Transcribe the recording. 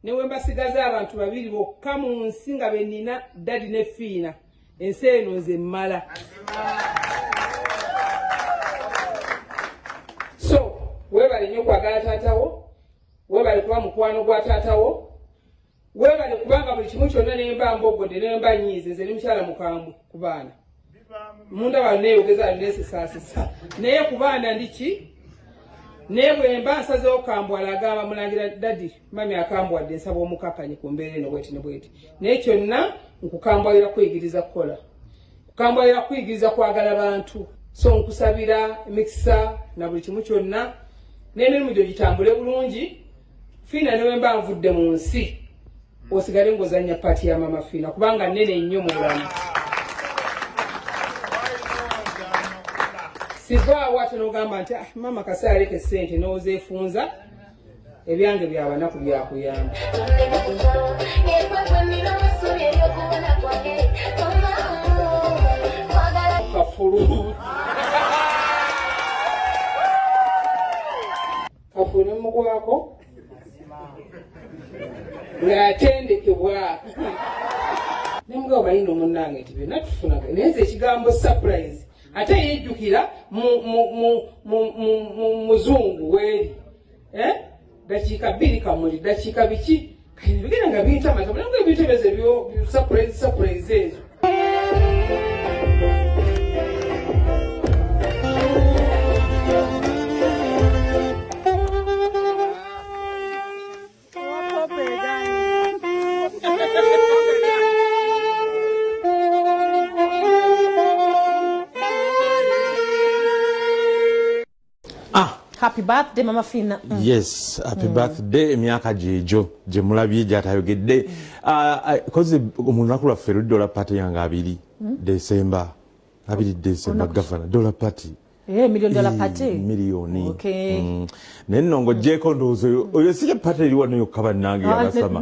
ne wembasigaza abantu babiri bokka mu nsi nga benina Daddy ne Phiina ensi eno nze mmala. So webale nnyo kwagala taatawo, webale kuba mukwano gwa taatawo, webale kubanga buli kimu kyonna nemba mboggodde nemba nyiize nze ne mukyala mukambwe ku baana munda wano neeyogeza alineesisaasisa naye ku baana ndiki naye bwe mba nsazeewo kambwala agamba mulangira Daddy mami akambwadde nsaba omukakanye ku mbeera eno bweti ne bweti naye kyonna nkukambwalira kuyigiriza kukola, kukambwalira kuyigiriza kwagala bantu, so nkusabira emikisa na buli kimu kyonna n'emirimu gyo gitambule bulungi. Phiina newe mba nvudde mu nsi osigale ng'ozannya paati ya Maama Phiina kubanga nnene nnyo mu bulamu. Sivaawo ate n'ogamba nti mama kasi aleke ssente n'ozeefunza ebyange by'abanaku byakuyamba. Kafulu kafulu ne mugwako ng'atendekebwa ne mugabo balina omunnange nti byonna tufunaga naye nze ekigambo surprise ate yejjukira muzungu weeri dakiika 2 kamuli dakiika biki kayina bigenda nga biyita maka nange ebintu ebyo ebyo surprise ezo. Happy birthday, Maama Phiina. Yes, happy birthday. Emyaka jejo, je mulabye jatayogedde. Koze omunaku lwaffe dollar party yanga 2 December. 2 December governor dollar party. $1 party. Milioni. Okay. Nenno ngojeko ndozo oyo sije party eri wano yokaba nange yagasama.